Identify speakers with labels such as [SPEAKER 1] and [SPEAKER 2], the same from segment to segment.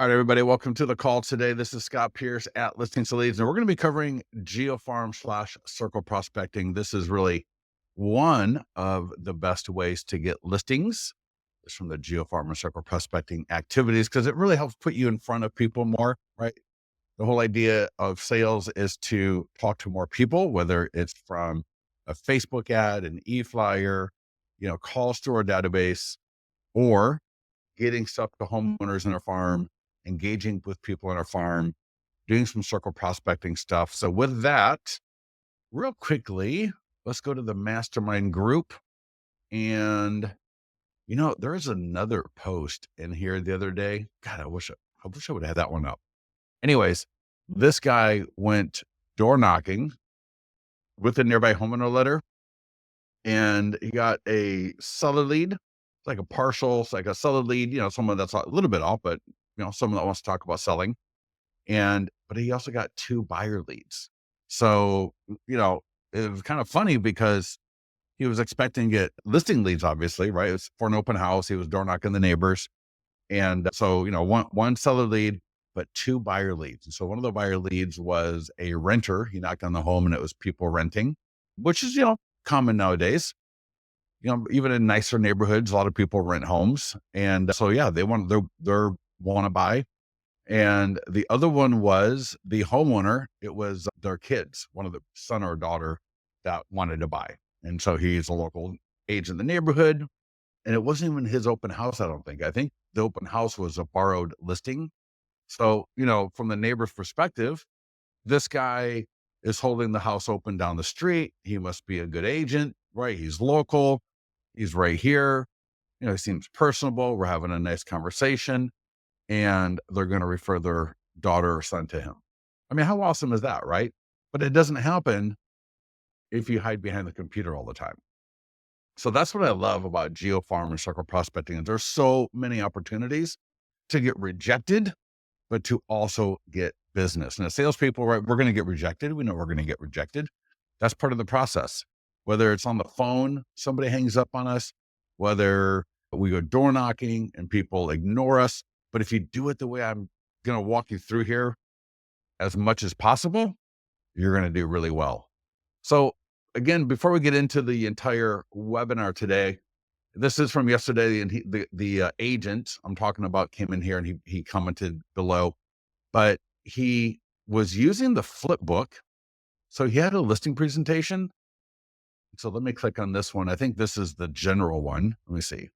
[SPEAKER 1] All right, everybody, welcome to the call today. This is Scott Pierce at Listings to Leads, and we're going to be covering GeoFarm slash circle prospecting. This is really one of the best ways to get listings from the GeoFarm and circle prospecting activities because it really helps put you in front of people more, right? The whole idea of sales is to talk to more people, whether it's from a Facebook ad, an e-flyer, calls to our database, or getting stuff to homeowners in our farm, engaging with people in our farm, doing some circle prospecting stuff. So with that, real quickly, let's go to the Mastermind group. And, there is another post in here the other day. God, I wish I would have had that one up. Anyways, this guy went door knocking with a nearby homeowner letter, and he got a seller lead. It's like a partial, it's like a seller lead, someone that's a little bit off, but someone that wants to talk about selling. But he also got 2 buyer leads. So, it was kind of funny because he was expecting to get listing leads, obviously, right? It was for an open house. He was door knocking the neighbors. And so, one seller lead, but 2 buyer leads. And so one of the buyer leads was a renter. He knocked on the home and it was people renting, which is, common nowadays. Even in nicer neighborhoods, a lot of people rent homes. And so, yeah, they want to buy. And the other one was the homeowner. It was their kids, one of the son or daughter that wanted to buy. And so he's a local agent in the neighborhood. And it wasn't even his open house, I don't think. I think the open house was a borrowed listing. So, from the neighbor's perspective, this guy is holding the house open down the street. He must be a good agent, right? He's local. He's right here. He seems personable. We're having a nice conversation. And they're going to refer their daughter or son to him. I mean, how awesome is that, right? But it doesn't happen if you hide behind the computer all the time. So that's what I love about GeoFarm and circle prospecting. And there's so many opportunities to get rejected, but to also get business. And as salespeople, right, we're going to get rejected. We know we're going to get rejected. That's part of the process. Whether it's on the phone, somebody hangs up on us, whether we go door knocking and people ignore us. But if you do it the way I'm going to walk you through here as much as possible, you're going to do really well. So again, before we get into the entire webinar today, this is from yesterday, and the agent I'm talking about came in here and he commented below, but he was using the Flipbook. So he had a listing presentation. So let me click on this one. I think this is the general one. Let me see.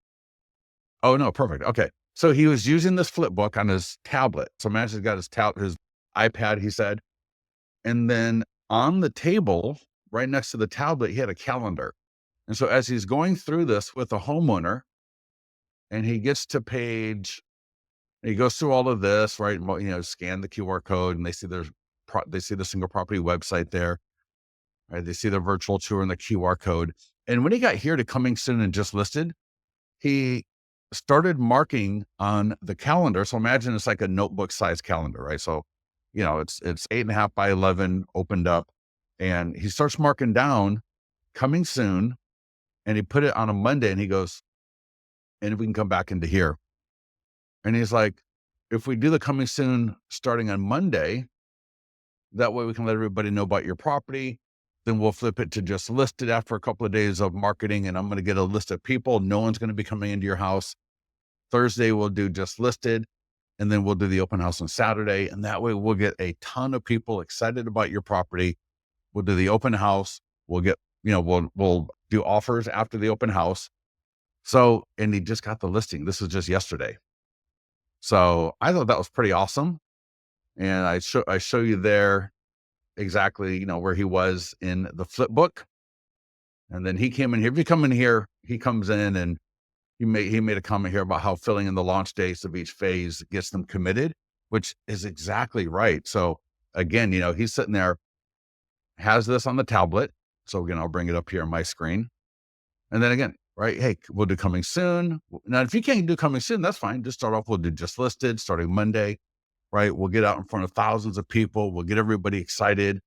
[SPEAKER 1] Oh, no, perfect. Okay. So he was using this Flipbook on his tablet. So imagine he's got his iPad, he said. And then on the table, right next to the tablet, he had a calendar. And so as he's going through this with a homeowner, and he gets to he goes through all of this, right? Scan the QR code, and they see the single property website there, right? They see the virtual tour and the QR code. And when he got here to coming soon and just listed, he started marking on the calendar. So imagine it's like a notebook size calendar, right? So, it's 8.5 by 11 opened up, and he starts marking down coming soon. And he put it on a Monday, and he goes, and we can come back into here. And he's like, if we do the coming soon starting on Monday, that way we can let everybody know about your property. Then we'll flip it to just listed after a couple of days of marketing. And I'm going to get a list of people. No one's going to be coming into your house. Thursday, we'll do just listed. And then we'll do the open house on Saturday. And that way we'll get a ton of people excited about your property. We'll do the open house. We'll get, we'll do offers after the open house. So, and he just got the listing. This was just yesterday. So I thought that was pretty awesome. And I show you there exactly, where he was in the Flipbook. And then he came in here. If you come in here, he comes in and he made a comment here about how filling in the launch dates of each phase gets them committed, which is exactly right. So again, he's sitting there, has this on the tablet. So again, I'll bring it up here on my screen. And then again, right, hey, we'll do coming soon. Now, if you can't do coming soon, that's fine. Just start off, we'll do just listed starting Monday, right? We'll get out in front of thousands of people. We'll get everybody excited.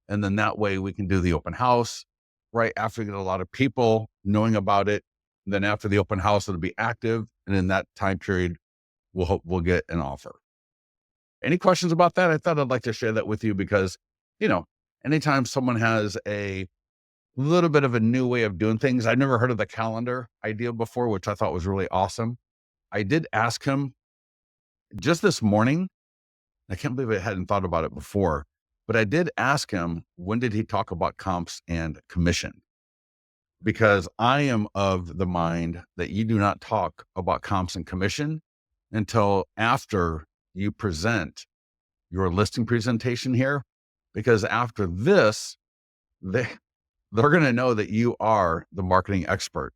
[SPEAKER 1] And then that way we can do the open house, right? After we get a lot of people knowing about it. And then after the open house, it'll be active. And in that time period, we'll get an offer. Any questions about that? I thought I'd like to share that with you because, anytime someone has a little bit of a new way of doing things, I've never heard of the calendar idea before, which I thought was really awesome. I did ask him just this morning. I can't believe I hadn't thought about it before, but I did ask him, when did he talk about comps and commission? Because I am of the mind that you do not talk about comps and commission until after you present your listing presentation here, because after this, they're going to know that you are the marketing expert,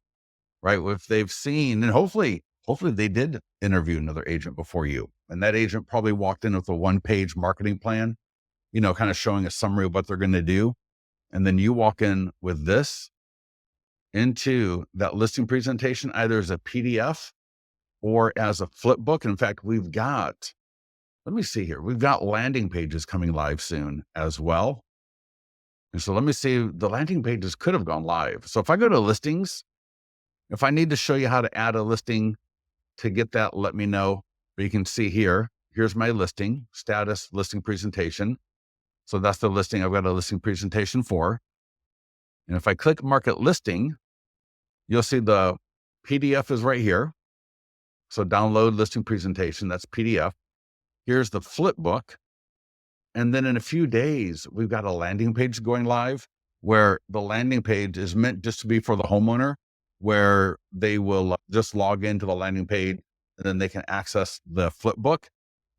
[SPEAKER 1] right? If they've seen, and hopefully they did interview another agent before you, and that agent probably walked in with a 1-page marketing plan, kind of showing a summary of what they're going to do. And then you walk in with this into that listing presentation, either as a PDF or as a flipbook. In fact, let me see here. We've got landing pages coming live soon as well. And so let me see, the landing pages could have gone live. So if I go to listings, if I need to show you how to add a listing to get that, let me know. But you can see here's my listing, status listing presentation. So that's the listing I've got a listing presentation for. And if I click market listing, you'll see the PDF is right here. So download listing presentation, that's PDF. Here's the flipbook. And then in a few days, we've got a landing page going live where the landing page is meant just to be for the homeowner, where they will just log into the landing page and then they can access the flipbook.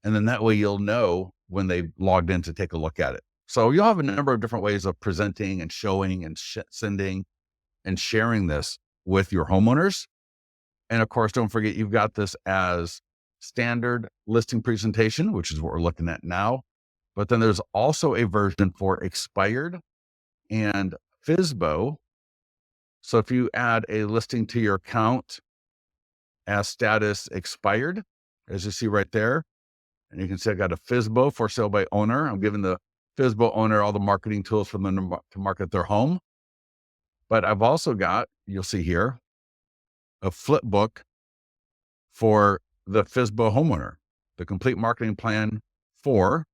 [SPEAKER 1] And then that way you'll know when they logged in to take a look at it. So you'll have a number of different ways of presenting and showing and sending and sharing this with your homeowners. And of course, don't forget, you've got this as standard listing presentation, which is what we're looking at now. But then there's also a version for expired and FSBO. So if you add a listing to your account as status expired, as you see right there, and you can see I got a FSBO, for sale by owner. I'm giving the FSBO owner all the marketing tools for them to market their home. But I've also got, you'll see here, a flipbook for the FSBO homeowner, the complete marketing plan for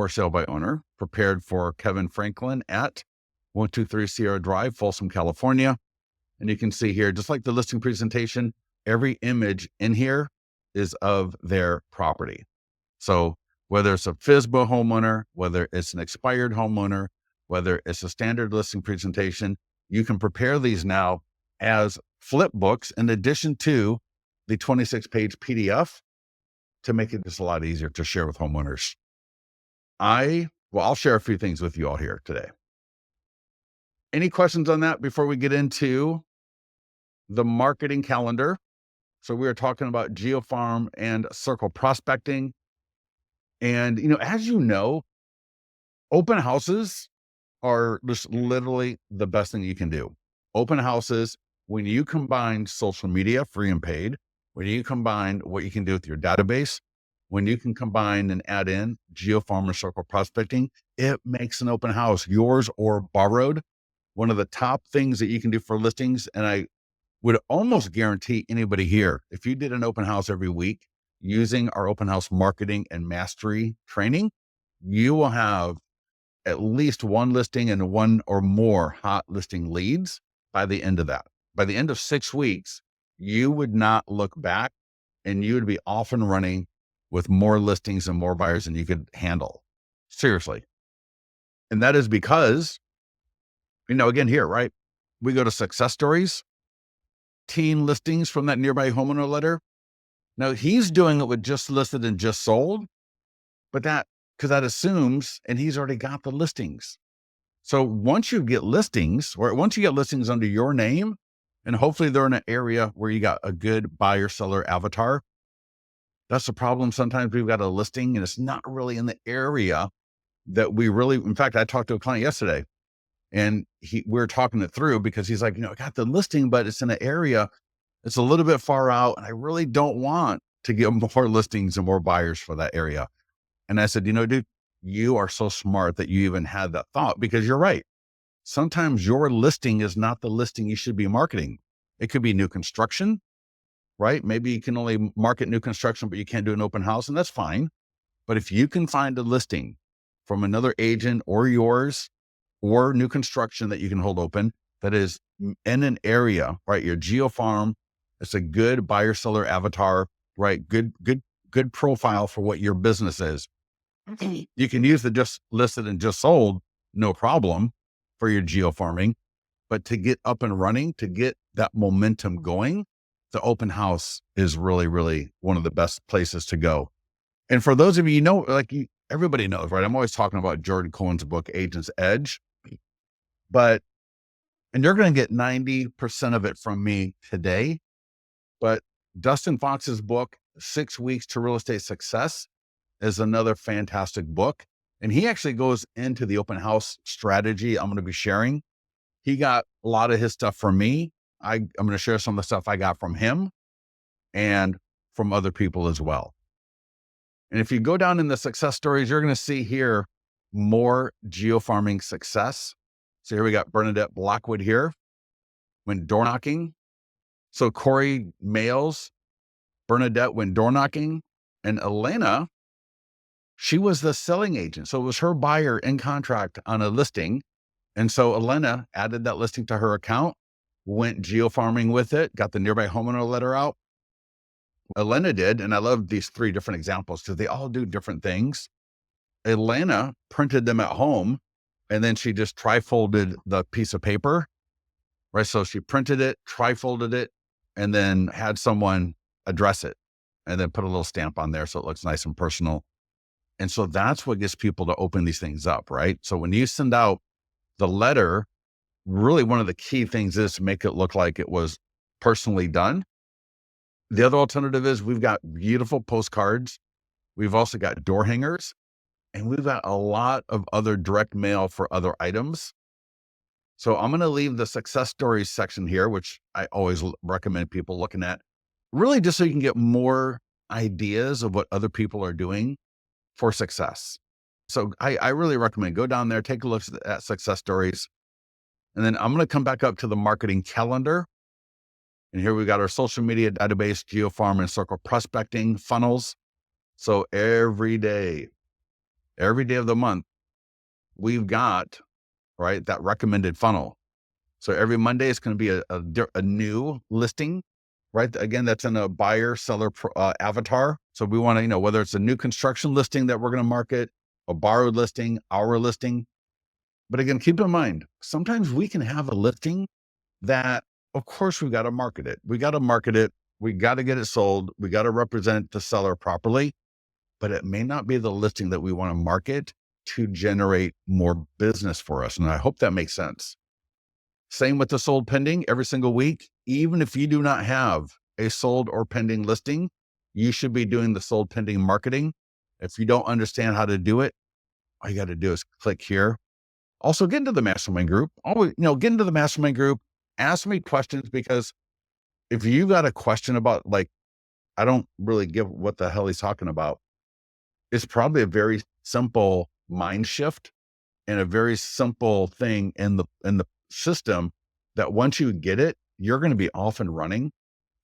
[SPEAKER 1] sale by owner, prepared for Kevin Franklin at 123 Sierra Drive, Folsom, California. And you can see here, just like the listing presentation, every image in here is of their property. So whether it's a FSBO homeowner, whether it's an expired homeowner, whether it's a standard listing presentation, you can prepare these now as flipbooks in addition to the 26-page PDF to make it just a lot easier to share with homeowners. I'll share a few things with you all here today. Any questions on that before we get into the marketing calendar? So we are talking about GeoFarm and circle prospecting. And, as you know, open houses are just literally the best thing you can do. Open houses, when you combine social media, free and paid, when you combine what you can do with your database, when you can combine and add in GeoFarm and circle prospecting, it makes an open house, yours or borrowed, one of the top things that you can do for listings. And I would almost guarantee anybody here, if you did an open house every week using our open house marketing and mastery training, you will have at least one listing and one or more hot listing leads by the end of that. By the end of 6 weeks, you would not look back and you would be off and running with more listings and more buyers than you could handle. Seriously. And that is because, again here, right? We go to success stories, teen listings from that nearby homeowner letter. Now he's doing it with just listed and just sold, but because that assumes, and he's already got the listings. So once you get listings under your name, and hopefully they're in an area where you got a good buyer seller avatar. That's the problem. Sometimes we've got a listing and it's not really in the area that in fact, I talked to a client yesterday and we're talking it through because he's like, I got the listing, but it's in an area that's a little bit far out. And I really don't want to get more listings and more buyers for that area. And I said, dude, you are so smart that you even had that thought, because you're right. Sometimes your listing is not the listing you should be marketing. It could be new construction, right? Maybe you can only market new construction, but you can't do an open house, and that's fine. But if you can find a listing from another agent or yours or new construction that you can hold open that is in an area, right? Your GeoFarm, it's a good buyer seller avatar, right? Good profile for what your business is. You can use the just listed and just sold, no problem for your geofarming. But to get up and running, to get that momentum going, the open house is really, really one of the best places to go. And for those of you, everybody knows, right? I'm always talking about Jordan Cohen's book, Agent's Edge, and you're going to get 90% of it from me today. But Dustin Fox's book, 6 Weeks to Real Estate Success, is another fantastic book. And he actually goes into the open house strategy I'm going to be sharing. He got a lot of his stuff from me. I'm going to share some of the stuff I got from him and from other people as well. And if you go down in the success stories, you're going to see here more geofarming success. So here we got Bernadette Blackwood here, went door knocking. So Corey Males, Bernadette went door knocking, and Elena, she was the selling agent. So it was her buyer in contract on a listing. And so Elena added that listing to her account, went geofarming with it, got the nearby homeowner letter out. Elena did, and I love these 3 different examples because they all do different things. Elena printed them at home, and then she just tri-folded the piece of paper, right? So she printed it, tri-folded it, and then had someone address it, and then put a little stamp on there so it looks nice and personal. And so that's what gets people to open these things up, right? So when you send out the letter, really one of the key things is to make it look like it was personally done. The other alternative is we've got beautiful postcards. We've also got door hangers, and we've got a lot of other direct mail for other items. So I'm going to leave the success stories section here, which I always recommend people looking at, really just so you can get more ideas of what other people are doing for success. So I really recommend go down there, take a look at success stories. And then I'm going to come back up to the marketing calendar. And here we got our social media database, GeoFarm and Circle prospecting funnels. So every day of the month, we've got, right, that recommended funnel. So every Monday is going to be a new listing, right? Again, that's in a buyer seller avatar. So we want to, whether it's a new construction listing that we're going to market, a borrowed listing, our listing. But again, keep in mind, sometimes we can have a listing that, of course, we got to market it. We got to get it sold. We got to represent the seller properly, but it may not be the listing that we want to market to generate more business for us. And I hope that makes sense. Same with the sold pending every single week. Even if you do not have a sold or pending listing, you should be doing the sold pending marketing. If you don't understand how to do it, all you got to do is click here. Also get into the mastermind group. Always, get into the mastermind group. Ask me questions, because if you got a question about, I don't really give what the hell he's talking about, it's probably a very simple mind shift and a very simple thing in the system that once you get it, you're going to be off and running,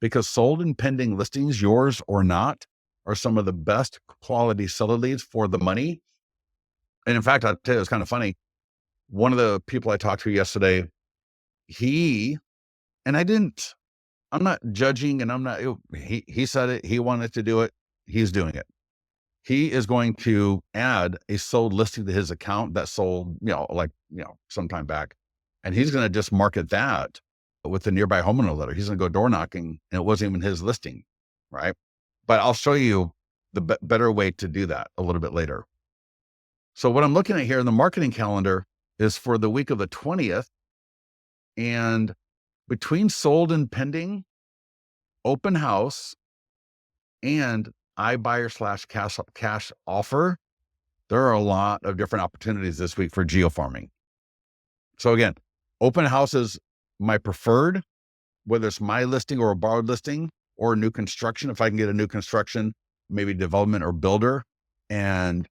[SPEAKER 1] because sold and pending listings, yours or not, are some of the best quality seller leads for the money. And in fact, I'll tell you, it's kind of funny. One of the people I talked to yesterday, I'm not judging, and he said it, he wanted to do it. He's doing it. He is going to add a sold listing to his account that sold, some time back. And he's going to just market that with the nearby homeowner letter. He's going to go door knocking, and it wasn't even his listing. Right. But I'll show you the better way to do that a little bit later. So what I'm looking at here in the marketing calendar is for the week of the 20th, and between sold and pending, open house, and iBuyer / cash offer, there are a lot of different opportunities this week for geofarming. So again, open house is my preferred, whether it's my listing or a borrowed listing or new construction. If I can get a new construction, maybe development or builder, and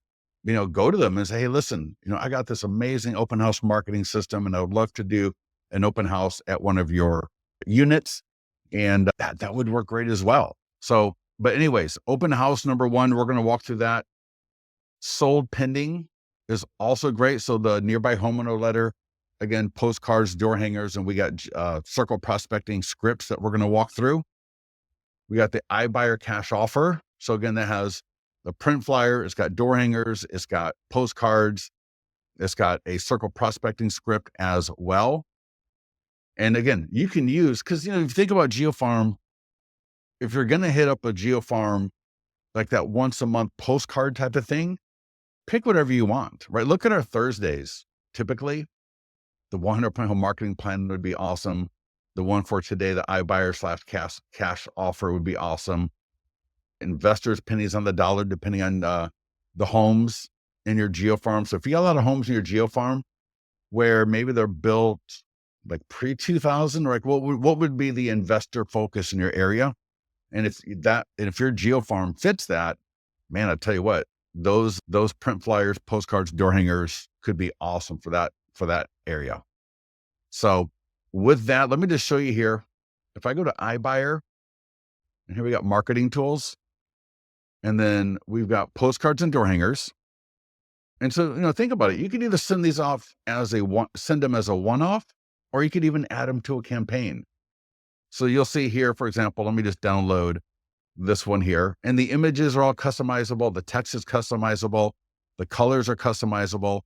[SPEAKER 1] go to them and say, hey, listen, I got this amazing open house marketing system, and I would love to do an open house at one of your units. And that would work great as well. So, but anyways, open house number 1, we're going to walk through that. Sold pending is also great. So the nearby homeowner letter, again, postcards, door hangers, and we got circle prospecting scripts that we're going to walk through. We got the iBuyer cash offer. So again, that has the print flyer, it's got door hangers, it's got postcards, it's got a circle prospecting script as well. And again, you can use, because if you think about GeoFarm, if you're going to hit up a GeoFarm, like that once a month postcard type of thing, pick whatever you want, right? Look at our Thursdays. Typically, the 100-point home marketing plan would be awesome. The one for today, the iBuyer/cash offer would be awesome. Investors pennies on the dollar, depending on the homes in your GeoFarm. So if you got a lot of homes in your GeoFarm where maybe they're built like pre-2000, like what would be the investor focus in your area? And if your GeoFarm fits that, man, I tell you what, those print flyers, postcards, door hangers could be awesome for that area. So with that, let me just show you here. If I go to iBuyer, and here we got marketing tools, and then we've got postcards and door hangers. And so, think about it. You could either send these off send them as a one-off, or you could even add them to a campaign. So you'll see here, for example, let me just download this one here. And the images are all customizable. The text is customizable. The colors are customizable,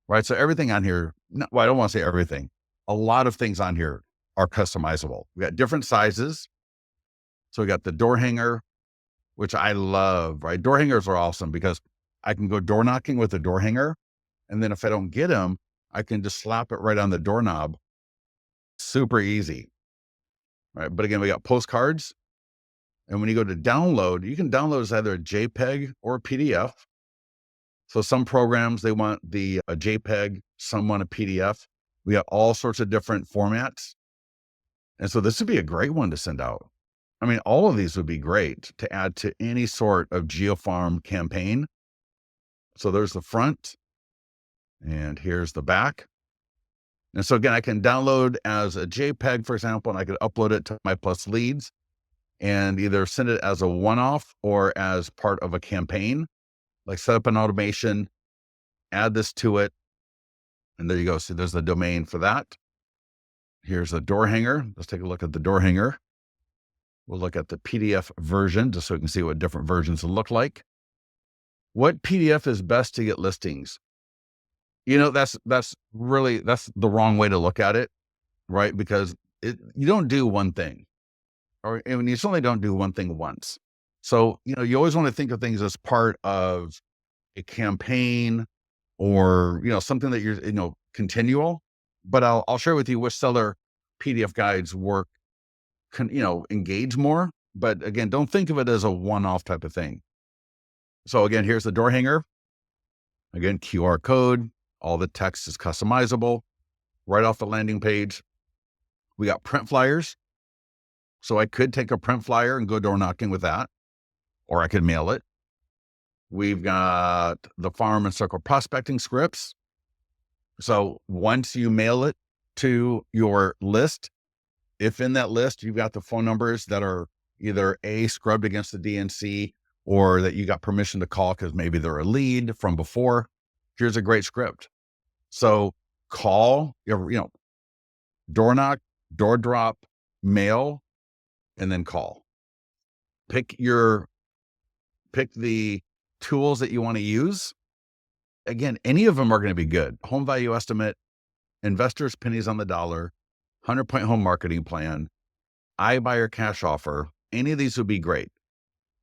[SPEAKER 1] right? So everything on here, I don't want to say everything. A lot of things on here are customizable. We got different sizes. So we got the door hanger, which I love, right? Door hangers are awesome because I can go door knocking with a door hanger. And then if I don't get them, I can just slap it right on the doorknob. Super easy, right? But again, we got postcards. And when you go to download, you can download as either a JPEG or a PDF. So some programs, they want a JPEG, some want a PDF. We got all sorts of different formats. And so this would be a great one to send out. I mean, all of these would be great to add to any sort of GeoFarm campaign. So there's the front, and here's the back. And so again, I can download as a JPEG, for example, and I could upload it to My Plus Leads and either send it as a one-off or as part of a campaign, like set up an automation, add this to it. And there you go. So there's the domain for that. Here's a door hanger. Let's take a look at the door hanger. We'll look at the PDF version just so we can see what different versions look like. What PDF is best to get listings? That's the wrong way to look at it, right? Because you don't do one thing, you certainly don't do one thing once. So, you always want to think of things as part of a campaign or, something that you're, continual. But I'll share with you which seller PDF guides work, engage more. But again, don't think of it as a one-off type of thing. So again, here's the door hanger. Again, QR code, all the text is customizable right off the landing page. We got print flyers. So I could take a print flyer and go door knocking with that, or I could mail it. We've got the farm and circle prospecting scripts. So once you mail it to your list, if in that list, you've got the phone numbers that are either scrubbed against the DNC or that you got permission to call because maybe they're a lead from before, here's a great script. So call, door knock, door drop, mail, and then call. Pick the tools that you want to use. Again, any of them are going to be good. Home value estimate, investors pennies on the dollar, 100-point home marketing plan, iBuyer cash offer. Any of these would be great.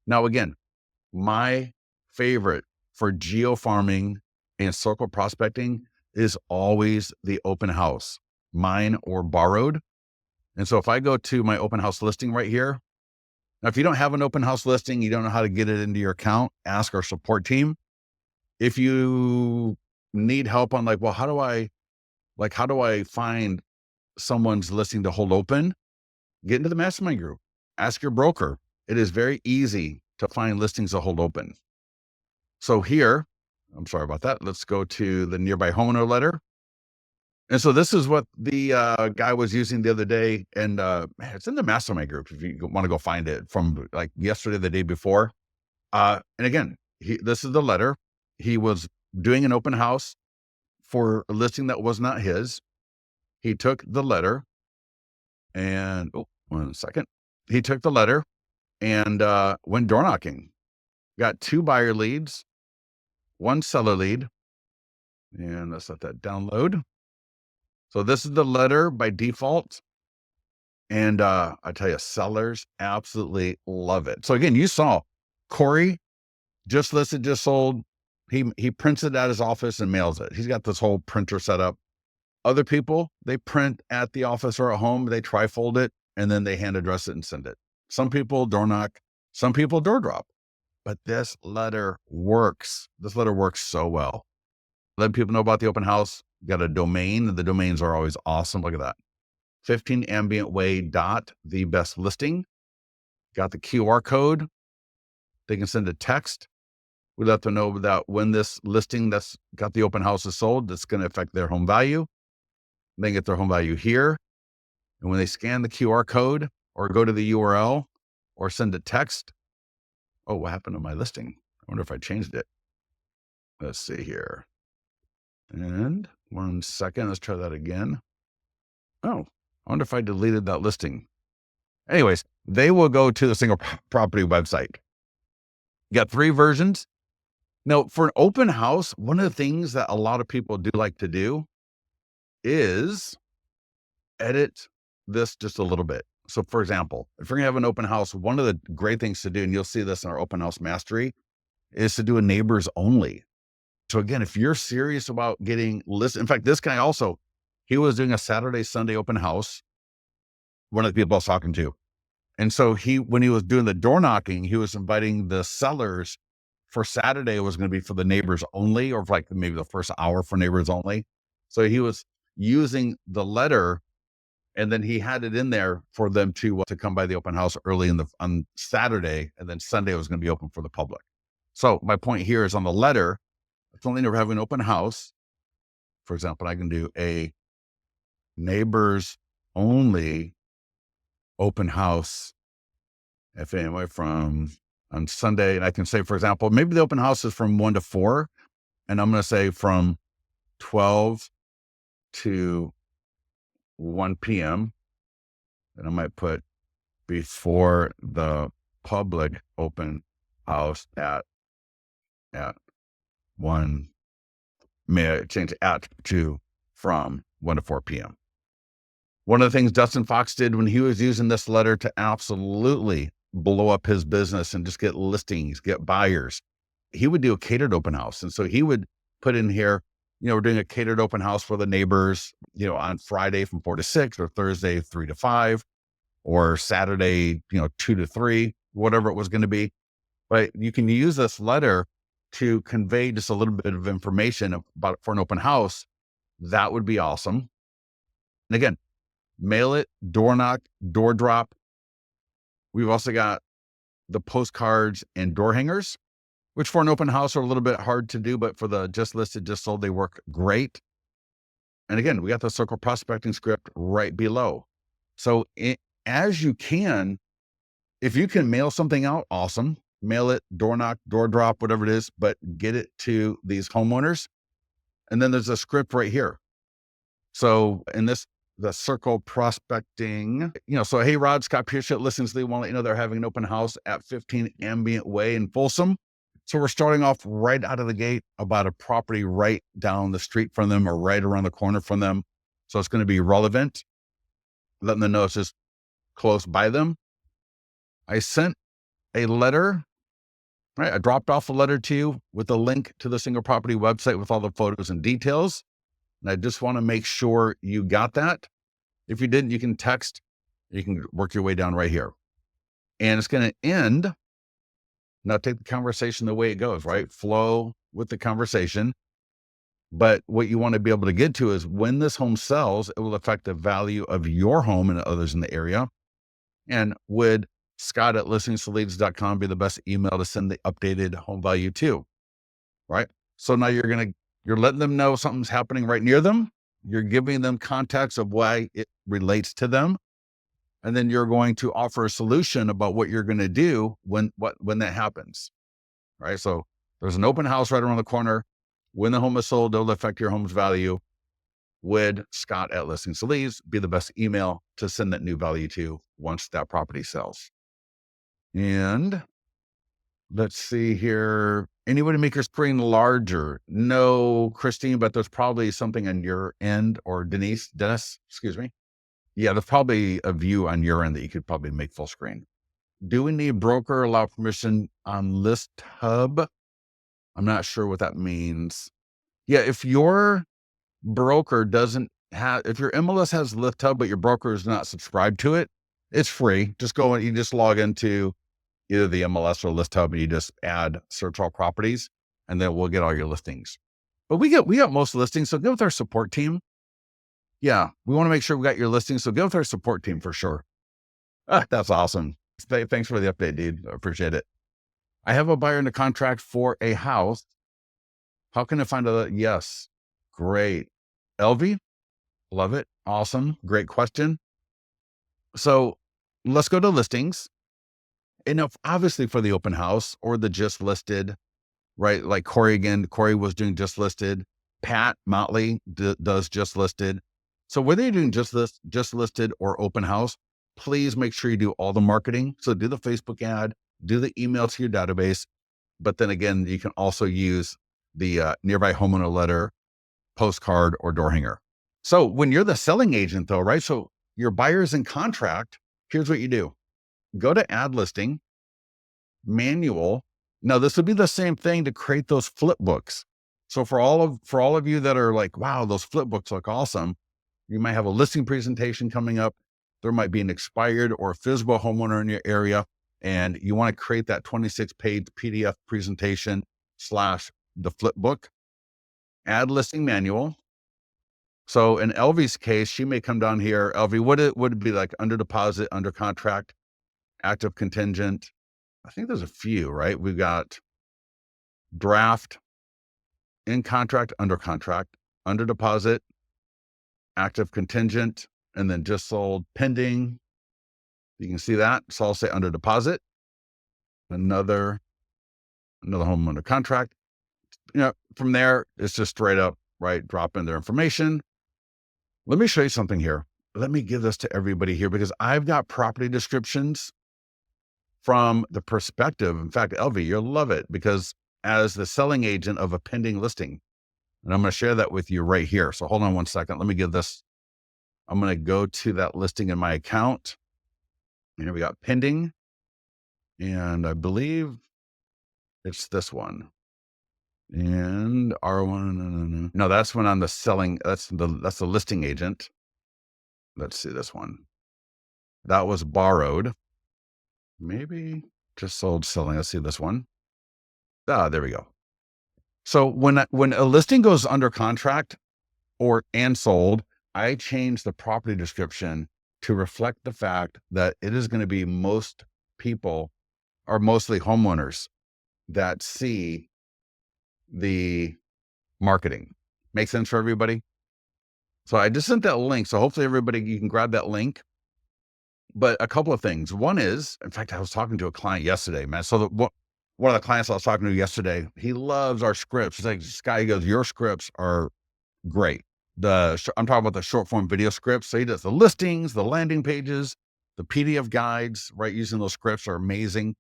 [SPEAKER 1] Now, again, my favorite for geofarming and circle prospecting is always the open house, mine or borrowed. And so if I go to my open house listing right here, now, if you don't have an open house listing, you don't know how to get it into your account, ask our support team. If you need help on how do I find someone's listing to hold open? Get into the Mastermind group, ask your broker. It is very easy to find listings to hold open. So here, I'm sorry about that. Let's go to the nearby homeowner letter. And so this is what the guy was using the other day. And it's in the Mastermind group if you want to go find it from yesterday, the day before. And again, this is the letter. he was doing an open house for a listing that was not his. He took the letter and, oh, 1 second. He took the letter and went door knocking. Got 2 buyer leads, 1 seller lead, and let's let that download. So this is the letter by default. And I tell you, sellers absolutely love it. So again, you saw Corey just listed, just sold. He prints it at his office and mails it. He's got this whole printer set up. Other people, they print at the office or at home, they trifold it, and then they hand address it and send it. Some people door knock, some people door drop. But this letter works. This letter works so well. Let people know about the open house. Got a domain. The domains are always awesome. Look at that. 15ambientway.thebestlisting. Got the QR code. They can send a text. We let them know that when this listing that's got the open house is sold, that's going to affect their home value. They get their home value here. And when they scan the QR code or go to the URL or send a text, oh, what happened to my listing? I wonder if I changed it. Let's see here. And 1 second, let's try that again. Oh, I wonder if I deleted that listing. Anyways, they will go to the single property website. You got 3 versions. Now, for an open house, one of the things that a lot of people do like to do is edit this just a little bit. So for example, if you're gonna have an open house, one of the great things to do, and you'll see this in our open house mastery, is to do a neighbors only. So again, if you're serious about getting listed, in fact, this guy also, he was doing a Saturday, Sunday open house, one of the people I was talking to. And so when he was doing the door knocking, he was inviting the sellers for Saturday. It was going to be for the neighbors only, or like maybe the first hour for neighbors only. So he was using the letter, and then he had it in there for them to come by the open house early on Saturday, and then Sunday was going to be open for the public. So my point here is on the letter, if only never have an open house, for example, I can do a neighbors only open house FAMY from on Sunday. And I can say, for example, maybe the open house is from 1 to 4. And I'm going to say from 12 to 1 p.m. And I might put before the public open house at 1. May I change at to from 1 to 4 p.m. One of the things Dustin Fox did when he was using this letter to absolutely blow up his business and just get listings, get buyers, he would do a catered open house. And so he would put in here, we're doing a catered open house for the neighbors, on Friday from 4 to 6, or Thursday 3 to 5, or Saturday, 2 to 3, whatever it was going to be. But you can use this letter to convey just a little bit of information about for an open house. That would be awesome. And again, mail it, door knock, door drop. We've also got the postcards and door hangers, which for an open house are a little bit hard to do, but for the just listed, just sold, they work great. And again, we got the circle prospecting script right below. So as you can, if you can mail something out, awesome. Mail it, door knock, door drop, whatever it is, but get it to these homeowners. And then there's a script right here. So in the circle prospecting, so hey, Rod, Scott Pierce at Listings Lead want to let you know they're having an open house at 15 Ambient Way in Folsom. So we're starting off right out of the gate about a property right down the street from them or right around the corner from them. So it's going to be relevant, letting them know it's just close by them. I sent a letter, right? I dropped off a letter to you with a link to the single property website with all the photos and details. And I just want to make sure you got that. If you didn't, you can text, you can work your way down right here. And it's going to end. Now take the conversation the way it goes, right? Flow with the conversation. But what you want to be able to get to is when this home sells, it will affect the value of your home and others in the area. And would Scott at listingsleads.com be the best email to send the updated home value to, right? So now you're letting them know something's happening right near them. You're giving them context of why it relates to them. And then you're going to offer a solution about what you're going to do when that happens, right? So There's an open house right around the corner. When the home is sold, it'll affect your home's value. Would Scott at Listings to Leads be the best email to send that new value to once that property sells? And let's see here. Any way to make your screen larger? No, Christine, but there's probably something on your end, or Dennis, excuse me. Yeah, there's probably a view on your end that you could probably make full screen. Do we need broker allow permission on List Hub? I'm not sure what that means. Yeah, if your broker doesn't have, if your MLS has List Hub, but your broker is not subscribed to it, it's free. Just go and you just log into either the MLS or List Hub and you just add search all properties, and then we'll get all your listings. But we got most listings, so get with our support team. Yeah, we want to make sure we got your listings, so get with our support team for sure. That's awesome. Thanks for the update, dude. I appreciate it. I have a buyer in the contract for a house. How can I find a, yes, great. LV, love it. Awesome. Great question. So let's go to listings. And if, obviously for the open house or the just listed, right? Like Corey again, Corey was doing just listed. Pat Motley does just listed. So whether you're doing just listed or open house, please make sure you do all the marketing. So do the Facebook ad, do the email to your database. But then again, you can also use the nearby homeowner letter, postcard, or door hanger. So when you're the selling agent though, right? So your buyer's in contract, here's what you do. Go to add listing, manual. Now this would be the same thing to create those Flipbooks. So for all of you that are like, wow, those Flipbooks look awesome. You might have a listing presentation coming up. There might be an expired or physical homeowner in your area, and you want to create that 26-page PDF presentation / the Flipbook. Add listing manual. So in LV's case, she may come down here. LV, would it be like under deposit, under contract, active contingent? I think there's a few, right? We've got draft, in contract, under deposit, active contingent, and then just sold, pending. You can see that. So I'll say under deposit, another home under contract. From there, it's just straight up, right? Drop in their information. Let me show you something here. Let me give this to everybody here because I've got property descriptions from the perspective. In fact, LV, you'll love it because as the selling agent of a pending listing, and I'm going to share that with you right here. So hold on one second. Let me give this. I'm going to go to that listing in my account. And here we got pending. And I believe it's this one. And R1, no, that's when on the selling, that's the listing agent. Let's see this one. That was borrowed. Maybe just sold selling. Let's see this one. There we go. So when a listing goes under contract and sold, I change the property description to reflect the fact that it is going to be most people are mostly homeowners that see the marketing. Make sense for everybody? So I just sent that link. So hopefully everybody, you can grab that link. But a couple of things. One is, in fact, I was talking to a client yesterday, man. So one of the clients I was talking to yesterday, he loves our scripts. He's like, Sky, he goes, your scripts are great. I'm talking about the short form video scripts. So he does the listings, the landing pages, the PDF guides, right? Using those scripts are amazing.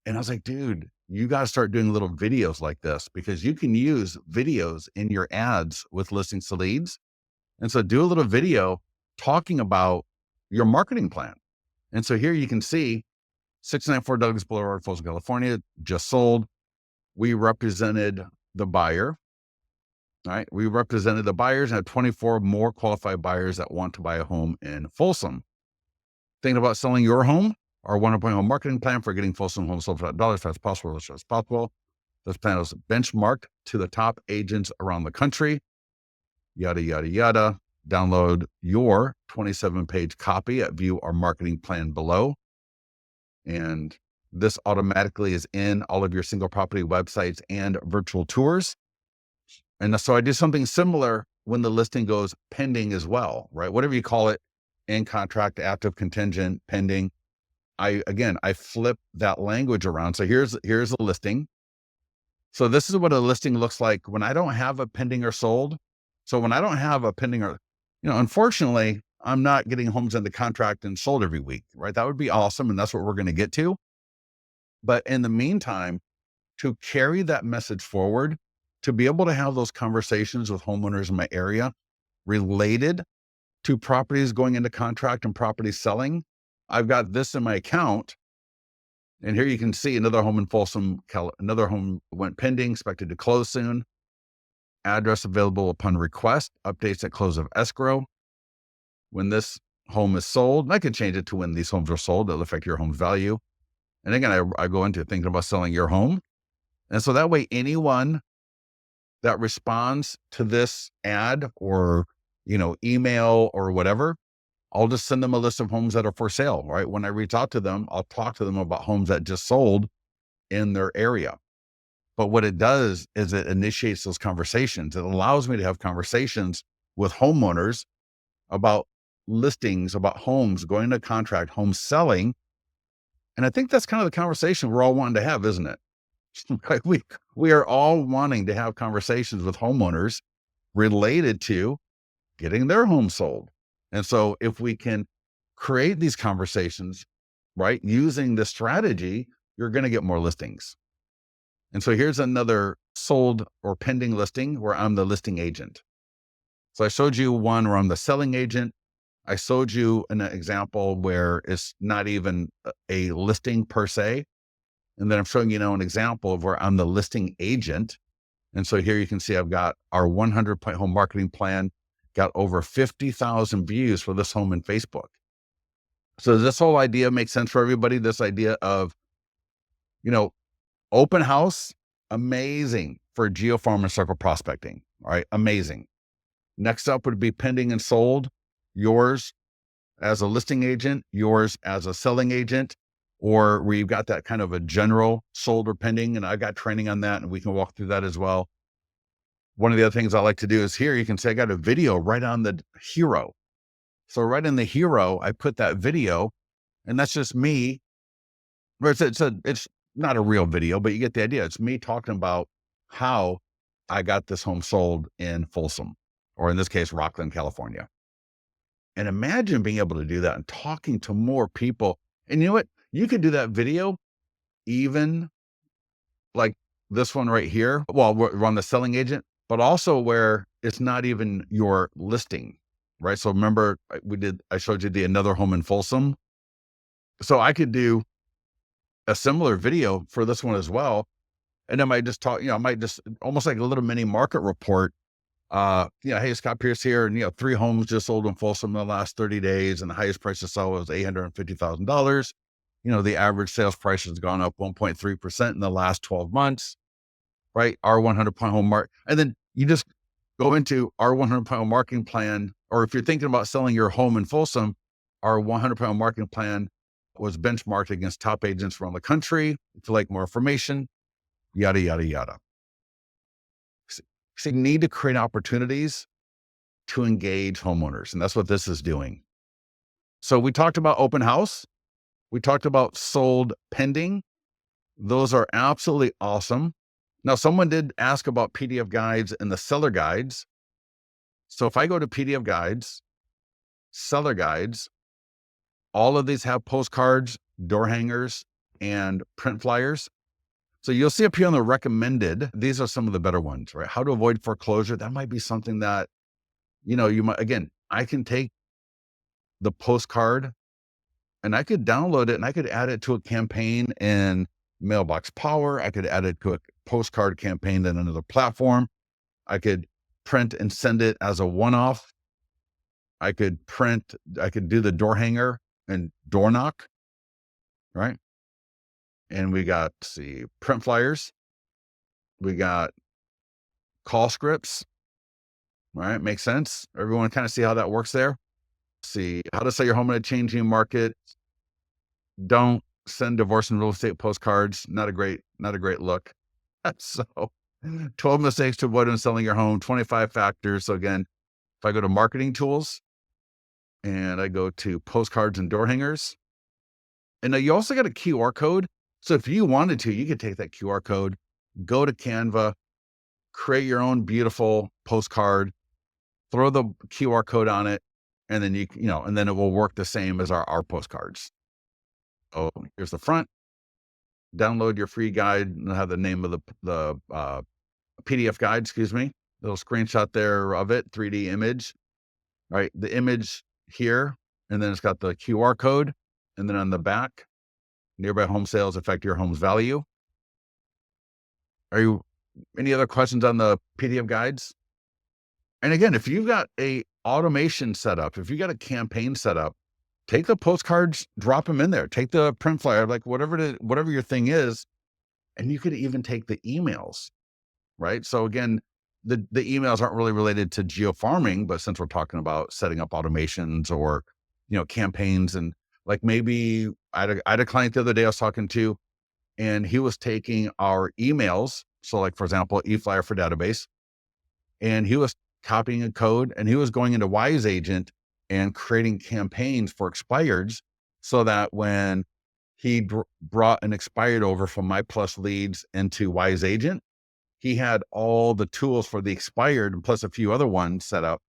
[SPEAKER 1] And I was like, dude, you got to start doing little videos like this because you can use videos in your ads with listings to leads. And so do a little video talking about your marketing plan. And so here you can see 694 Douglas Boulevard, Folsom, California, just sold. We represented the buyer. All right. We represented the buyers and have 24 more qualified buyers that want to buy a home in Folsom. Thinking about selling your home? Our 100-point home marketing plan for getting Folsom homes sold for $1 as fast as possible, as fast as possible. This plan was benchmarked to the top agents around the country. Yada, yada, yada. Download your 27-page copy at view our marketing plan below. And this automatically is in all of your single property websites and virtual tours. And so I do something similar when the listing goes pending as well, right? Whatever you call it, in contract, active contingent, pending. I flip that language around. So here's the listing. So this is what a listing looks like when I don't have a pending or sold. So when I don't have a pending or, unfortunately, I'm not getting homes under contract and sold every week, right? That would be awesome. And that's what we're going to get to. But in the meantime, to carry that message forward, to be able to have those conversations with homeowners in my area related to properties going into contract and properties selling, I've got this in my account. And here you can see another home in Folsom, another home went pending, expected to close soon. Address available upon request, updates at close of escrow. When this home is sold, and I can change it to when these homes are sold, it'll affect your home's value. And again, I go into thinking about selling your home. And so that way, anyone that responds to this ad or, email or whatever, I'll just send them a list of homes that are for sale, right? When I reach out to them, I'll talk to them about homes that just sold in their area. But what it does is it initiates those conversations. It allows me to have conversations with homeowners about listings, about homes going into contract, homes selling. And I think that's kind of the conversation we're all wanting to have, isn't it? Right? We are all wanting to have conversations with homeowners related to getting their home sold. And so if we can create these conversations, right, using this strategy, you're going to get more listings. And so here's another sold or pending listing where I'm the listing agent. So I showed you one where I'm the selling agent. I showed you an example where it's not even a listing per se. And then I'm showing you now an example of where I'm the listing agent. And so here you can see I've got our 100-point home marketing plan, got over 50,000 views for this home in Facebook. So does this whole idea make sense for everybody? This idea of, open house, amazing for GeoFarm and circle prospecting. All right, amazing. Next up would be pending and sold. Yours as a listing agent, yours as a selling agent, or where you've got that kind of a general sold or pending. And I've got training on that and we can walk through that as well. One of the other things I like to do is here, you can say I got a video right on the hero. So right in the hero, I put that video and that's just me. It's not a real video, but you get the idea. It's me talking about how I got this home sold in Folsom, or in this case, Rockland, California. And imagine being able to do that and talking to more people. And you know what? You could do that video even like this one right here. Well, we're on the selling agent, but also where it's not even your listing, right? So remember I showed you another home in Folsom. So I could do a similar video for this one as well. And I might just talk, I might just almost like a little mini market report. Hey, Scott Pierce here. And, 3 homes just sold in Folsom in the last 30 days. And the highest price to sell was $850,000. The average sales price has gone up 1.3% in the last 12 months, right? Our 100-point home mark. And then you just go into our 100-point home marketing plan. Or if you're thinking about selling your home in Folsom, our 100-point home marketing plan was benchmarked against top agents around the country. If you like more information, yada, yada, yada. So you need to create opportunities to engage homeowners. And that's what this is doing. So we talked about open house. We talked about sold pending. Those are absolutely awesome. Now, someone did ask about PDF guides and the seller guides. So if I go to PDF guides, seller guides, all of these have postcards, door hangers, and print flyers. So you'll see up here on the recommended, these are some of the better ones, right? How to avoid foreclosure. That might be something that, you might, again, I can take the postcard and I could download it and I could add it to a campaign in Mailbox Power. I could add it to a postcard campaign in another platform. I could print and send it as a one-off. I could do the door hanger and door knock, right? And we got, print flyers. We got call scripts, right? Makes sense. Everyone kind of see how that works there. See how to sell your home in a changing market. Don't send divorce and real estate postcards. Not a great look. So 12 mistakes to avoid when selling your home, 25 factors. So again, if I go to marketing tools and I go to postcards and door hangers, and now you also got a QR code. So if you wanted to, you could take that QR code, go to Canva, create your own beautiful postcard, throw the QR code on it, and then and then it will work the same as our postcards. Oh, here's the front. Download your free guide and have the name of the PDF guide, excuse me. Little screenshot there of it, 3D image, right? The image here, and then it's got the QR code, and then on the back, nearby home sales affect your home's value. Any other questions on the PDF guides? And again, if you've got a automation set up, if you got a campaign set up, take the postcards, drop them in there. Take the print flyer, like whatever your thing is, and you could even take the emails, right? So again, the emails aren't really related to geofarming, but since we're talking about setting up automations or campaigns, and like maybe I had a client the other day I was talking to, and he was taking our emails. So like, for example, eFlyer for database, and he was copying a code, and he was going into Wise Agent and creating campaigns for expireds, so that when he brought an expired over from My Plus leads into Wise Agent, he had all the tools for the expired and plus a few other ones set up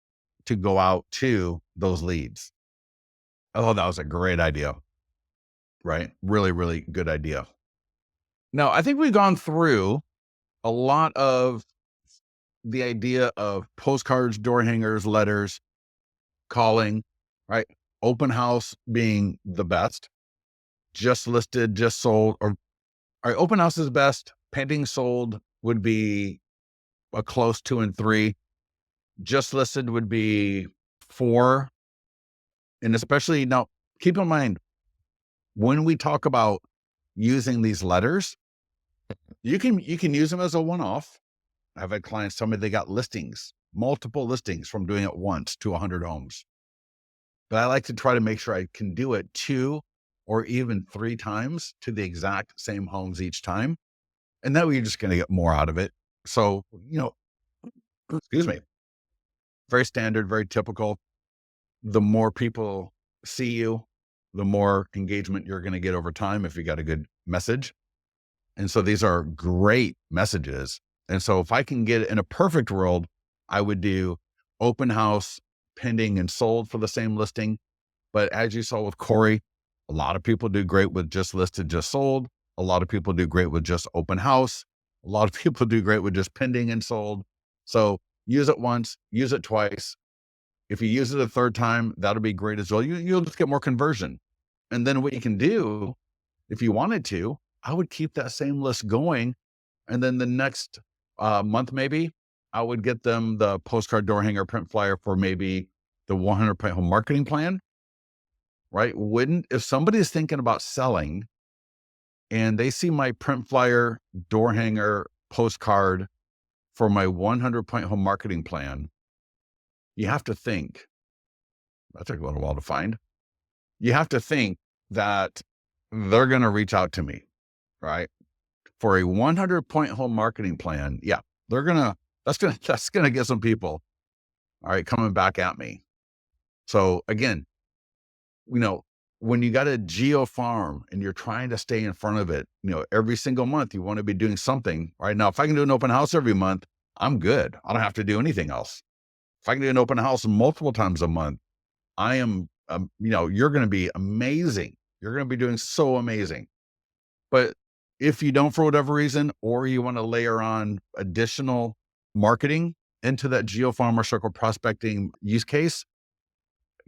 [SPEAKER 1] to go out to those leads. Oh, that was a great idea, right? Really, really good idea. Now, I think we've gone through a lot of the idea of postcards, door hangers, letters, calling, right? Open house being the best, just listed, just sold, or all right, open house is best. Pending sold would be a close 2 and 3. Just listed would be 4. And especially now, keep in mind, when we talk about using these letters, you can use them as a one-off. I've had clients tell me they got listings, multiple listings from doing it once to 100 homes. But I like to try to make sure I can do it 2 or even 3 times to the exact same homes each time. And that way you're just going to get more out of it. So, excuse me, very standard, very typical. The more people see you, the more engagement you're going to get over time if you got a good message. And so these are great messages. And so if I can get in a perfect world, I would do open house, pending, and sold for the same listing. But as you saw with Corey, a lot of people do great with just listed, just sold. A lot of people do great with just open house. A lot of people do great with just pending and sold. So use it once, use it twice. If you use it a third time, that'll be great as well. You'll just get more conversion. And then what you can do, if you wanted to, I would keep that same list going. And then the next month, maybe I would get them the postcard, door hanger, print flyer for maybe the 100-point home marketing plan, right? If somebody's thinking about selling and they see my print flyer, door hanger, postcard for my 100-point home marketing plan, you have to think, that took a little while to find. You have to think that they're going to reach out to me, right? For a 100-point home marketing plan. Yeah, that's going to get some people, all right, coming back at me. So again, when you got a GeoFarm and you're trying to stay in front of it, every single month you want to be doing something. Right now, if I can do an open house every month, I'm good. I don't have to do anything else. If I can do an open house multiple times a month, I am, you're going to be amazing. You're going to be doing so amazing. But if you don't, for whatever reason, or you want to layer on additional marketing into that GeoFarm or circle prospecting use case,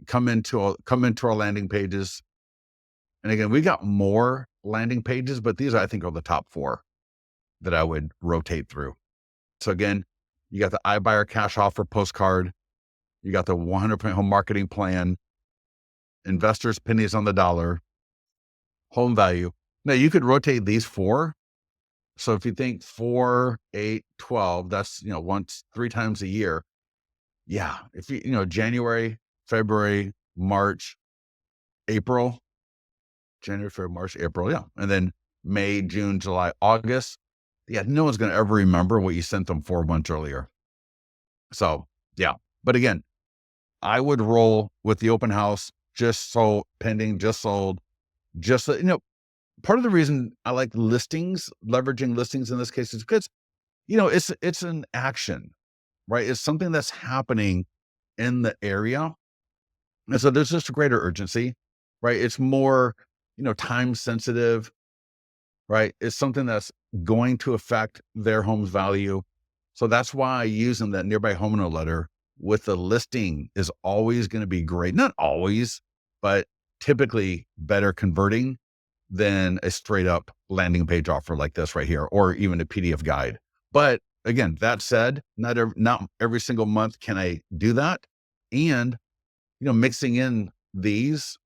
[SPEAKER 1] come into our landing pages. And again, we got more landing pages, but these I think are the top 4 that I would rotate through. So again, you got the iBuyer cash offer postcard, you got the 100-point home marketing plan, investors pennies on the dollar, home value. Now you could rotate these 4. So if you think 4, 8, 12, that's, once 3 times a year. Yeah. If January, February, March, April, January, February, March, April. Yeah. And then May, June, July, August. Yeah. No one's going to ever remember what you sent them 4 months earlier. So yeah. But again, I would roll with the open house, just sold, pending, just sold, just, part of the reason I like listings, leveraging listings in this case, is because, it's an action, right? It's something that's happening in the area. And so there's just a greater urgency, right? It's more, time sensitive, right? It's something that's going to affect their home's value. So that's why using that nearby homeowner letter with the listing is always going to be great. Not always, but typically better converting than a straight up landing page offer like this right here, or even a PDF guide. But again, that said, not every single month can I do that. And, mixing in these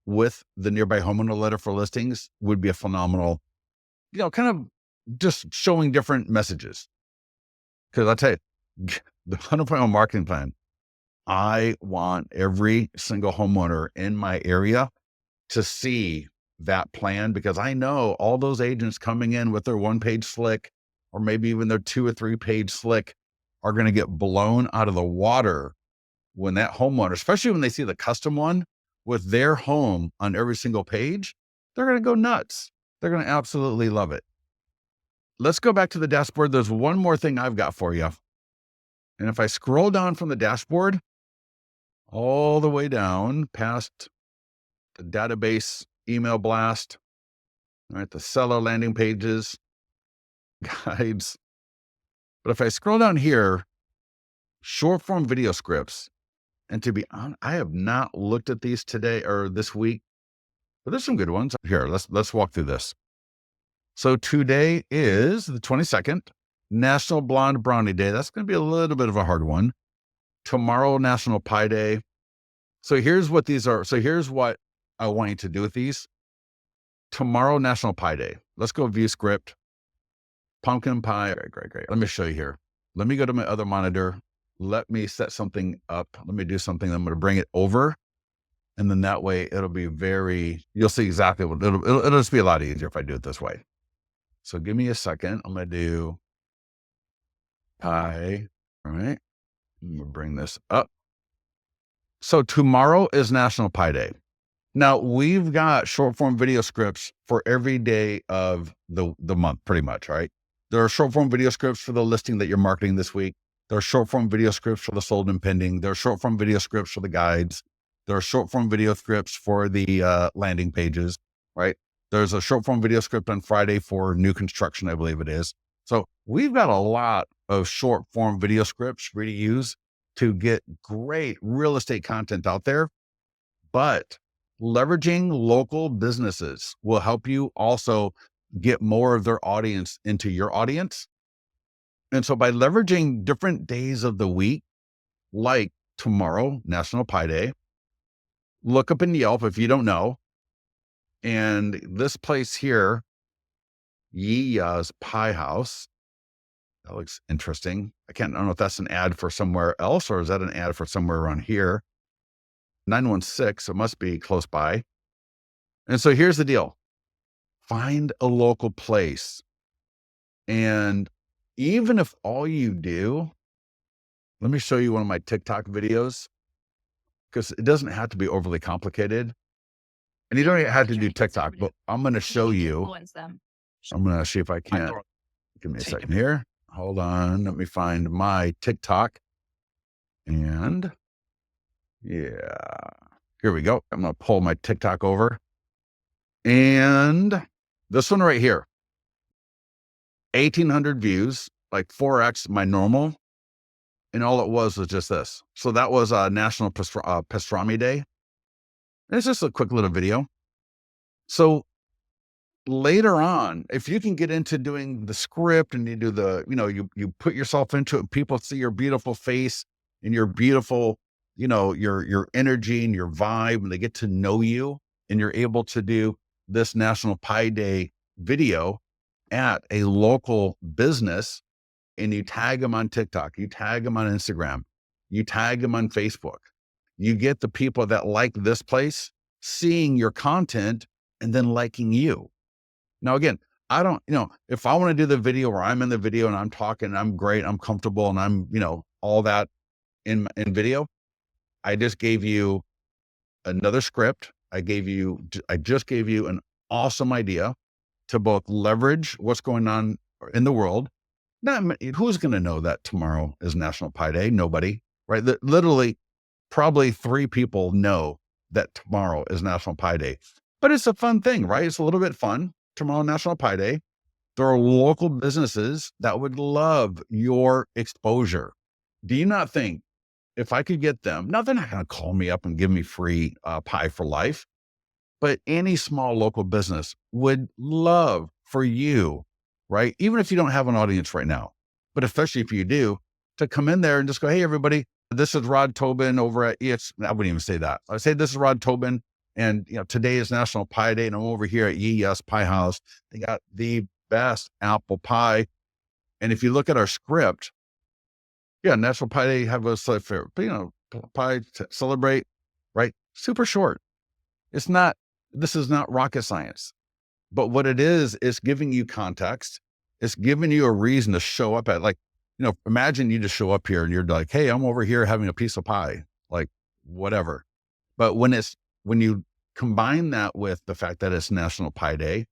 [SPEAKER 1] with the nearby homeowner letter for listings would be a phenomenal, kind of just showing different messages. Because I'll tell you, the 100-point marketing plan, I want every single homeowner in my area to see that plan, because I know all those agents coming in with their 1-page slick, or maybe even their 2 or 3-page slick, are going to get blown out of the water when that homeowner, especially when they see the custom one with their home on every single page, they're going to go nuts. They're going to absolutely love it. Let's go back to the dashboard. There's one more thing I've got for you. And if I scroll down from the dashboard all the way down past the database email blast, all right, the seller landing pages, guides. But if I scroll down here, short form video scripts, and to be honest, I have not looked at these today or this week, but there's some good ones here. Let's walk through this. So today is the 22nd, National Blonde Brownie Day. That's going to be a little bit of a hard one. Tomorrow, National Pie Day. So here's what these are. So here's what I want you to do with these. Tomorrow, National Pie Day. Let's go view script. Pumpkin pie. Great. Let me show you here. Let me go to my other monitor. Let me set something up. Let me do something. I'm going to bring it over. And then that way it'll be you'll see exactly what it'll just be a lot easier if I do it this way. So give me a second. I'm going to do pie. All right. I'm going to bring this up. So tomorrow is National Pie Day. Now we've got short form video scripts for every day of the month, pretty much. All right. There are short form video scripts for the listing that you're marketing this week. There are short form video scripts for the sold and pending. There are short form video scripts for the guides. There are short form video scripts for the landing pages, right? There's a short form video script on Friday for new construction, I believe it is. So we've got a lot of short form video scripts for you to use to get great real estate content out there. But leveraging local businesses will help you also get more of their audience into your audience. And so by leveraging different days of the week, like tomorrow, National Pie Day, look up in Yelp if you don't know. And this place here, Yiya's Pie House, that looks interesting. I don't know if that's an ad for somewhere else, or is that an ad for somewhere around here? 916, so it must be close by. And so here's the deal. Find a local place. And even if all you do, let me show you one of my TikTok videos, because it doesn't have to be overly complicated. And you don't even have to do TikTok, but I'm going to show you. I'm going to see if I can. Give me a second here. Hold on. Let me find my TikTok. And yeah, here we go. I'm going to pull my TikTok over. And this one right here, 1,800 views, like 4x my normal. And all it was just this. So that was National Pastrami Day. And it's just a quick little video. So later on, if you can get into doing the script and you do the, you put yourself into it, people see your beautiful face and your beautiful, your energy and your vibe, and they get to know you, and you're able to do this National Pie Day video at a local business, and you tag them on TikTok, you tag them on Instagram, you tag them on Facebook. You get the people that like this place seeing your content and then liking you. Now, again, I don't, if I want to do the video where I'm in the video and I'm talking, I'm great, I'm comfortable, and I'm, all that in video, I just gave you another script. I just gave you an awesome idea to both leverage what's going on in the world. Who's going to know that tomorrow is National Pie Day? Nobody, right? Literally, probably 3 people know that tomorrow is National Pie Day, but it's a fun thing, right? It's a little bit fun. Tomorrow, National Pie Day. There are local businesses that would love your exposure. Do you not think if I could get them, now they're not going to call me up and give me free pie for life, but any small local business would love for you, right? Even if you don't have an audience right now, but especially if you do, to come in there and just go, hey, everybody, this is Rod Tobin over at I wouldn't even say that. I say, this is Rod Tobin. And today is National Pie Day. And I'm over here at Yes Pie House. They got the best apple pie. And if you look at our script, National Pie Day, have a fair, pie to celebrate, right? Super short. This is not rocket science, but what it is giving you context. It's giving you a reason to show up at, imagine you just show up here and you're like, hey, I'm over here having a piece of pie, like whatever. But when you combine that with the fact that it's National Pie Day,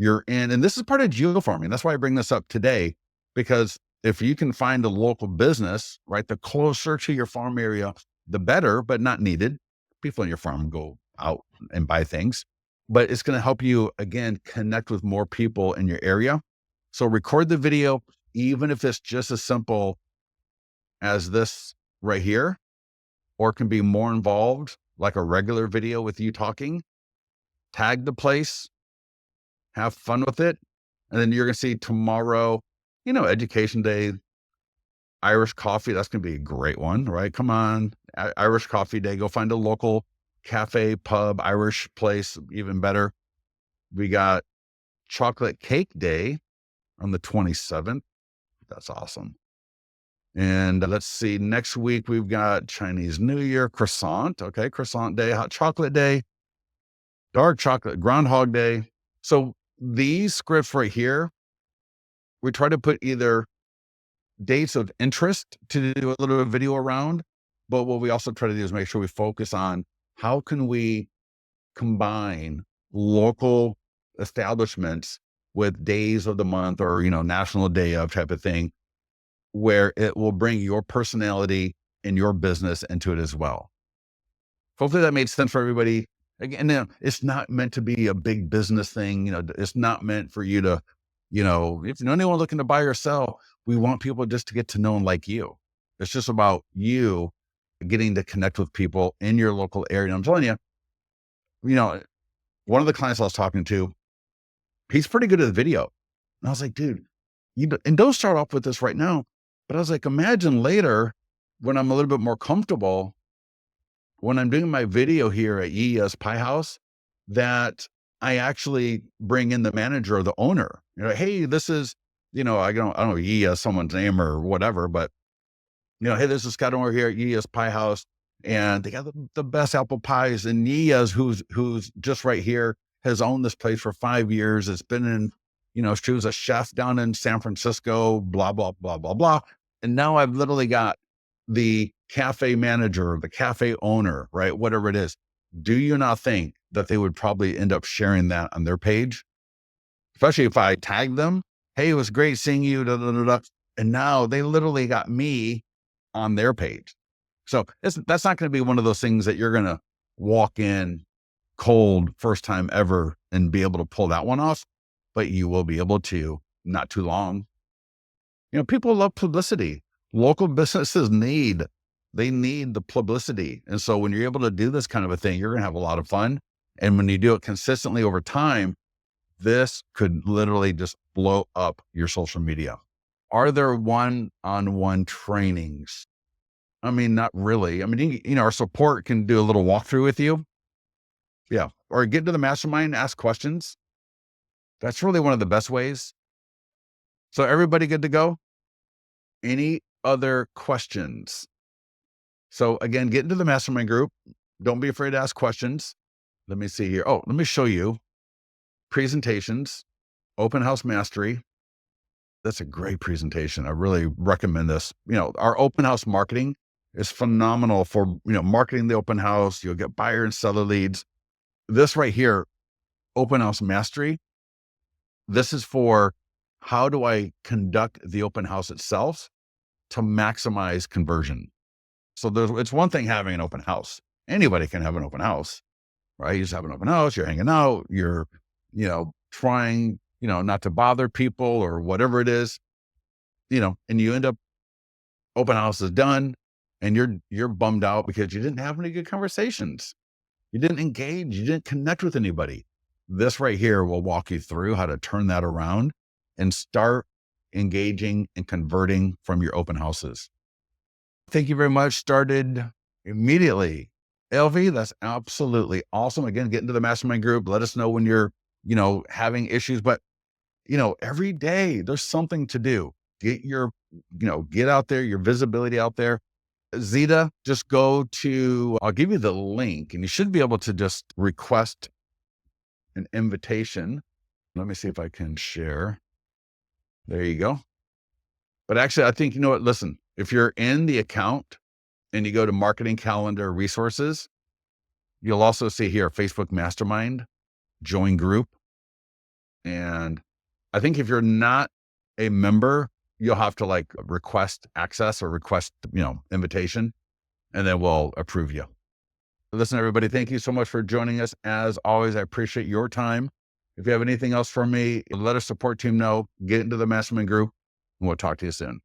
[SPEAKER 1] you're in, and this is part of geofarming. That's why I bring this up today, because if you can find a local business, right, the closer to your farm area, the better, but not needed. People in your farm go out and buy things, but it's going to help you, again, connect with more people in your area. So record the video, even if it's just as simple as this right here, or it can be more involved, like a regular video with you talking. Tag the place, have fun with it. And then you're going to see tomorrow, Education Day, Irish coffee. That's going to be a great one, right? Come on, Irish Coffee Day. Go find a local cafe, pub, Irish place, even better. We got Chocolate Cake Day on the 27th. That's awesome. And let's see, next week we've got Chinese New Year, croissant. Okay, croissant day, hot chocolate day, dark chocolate, Groundhog Day. So these scripts right here, we try to put either dates of interest to do a little bit of video around, but what we also try to do is make sure we focus on how can we combine local establishments with days of the month or, national day of type of thing, where it will bring your personality and your business into it as well. Hopefully that made sense for everybody. Again, it's not meant to be a big business thing. It's not meant for you to, if you know anyone looking to buy or sell, we want people just to get to know and like you. It's just about you getting to connect with people in your local area. And I'm telling you, one of the clients I was talking to, he's pretty good at the video. And I was like, dude, and don't start off with this right now. But I was like, imagine later when I'm a little bit more comfortable, when I'm doing my video here at Yes Pie House, that I actually bring in the manager or the owner. Hey, this is, I don't know, Yes, someone's name or whatever, but hey, this is Scott over here at Yes Pie House, and they got the best apple pies. And Yes, who's just right here, has owned this place for 5 years. It's been in, she was a chef down in San Francisco, blah, blah, blah, blah, blah. And now I've literally got the cafe manager, the cafe owner, right? Whatever it is. Do you not think that they would probably end up sharing that on their page? Especially if I tag them. Hey, it was great seeing you. Da, da, da, da. And now they literally got me on their page. So that's not going to be one of those things that you're going to walk in cold first time ever and be able to pull that one off, but you will be able to, not too long. People love publicity. Local businesses need the publicity. And so when you're able to do this kind of a thing, you're going to have a lot of fun. And when you do it consistently over time, this could literally just blow up your social media. Are there one-on-one trainings? I mean, not really. I mean, our support can do a little walkthrough with you. Yeah. Or get into the mastermind, ask questions. That's really one of the best ways. So everybody good to go? Any other questions? So again, get into the mastermind group. Don't be afraid to ask questions. Let me see here. Oh, let me show you presentations, open house mastery. That's a great presentation. I really recommend this. Our open house marketing is phenomenal for, marketing the open house. You'll get buyer and seller leads. This right here, open house mastery. This is for how do I conduct the open house itself to maximize conversion. So it's one thing having an open house. Anybody can have an open house, right? You just have an open house, you're hanging out, you're, trying, not to bother people or whatever it is, and you end up, open house is done and you're bummed out because you didn't have any good conversations. You didn't engage, you didn't connect with anybody. This right here will walk you through how to turn that around and start engaging and converting from your open houses. Thank you very much. Started immediately. LV, that's absolutely awesome. Again, get into the mastermind group. Let us know when you're, having issues, but every day there's something to do. Get get out there, your visibility out there. Zeta, just I'll give you the link and you should be able to just request an invitation. Let me see if I can share. There you go. But actually, I think, listen, if you're in the account and you go to marketing calendar resources, you'll also see here, Facebook Mastermind, join group. And I think if you're not a member, you'll have to request access or request, invitation, and then we'll approve you. Listen, everybody, thank you so much for joining us. As always, I appreciate your time. If you have anything else for me, let our support team know, get into the mastermind group, and we'll talk to you soon.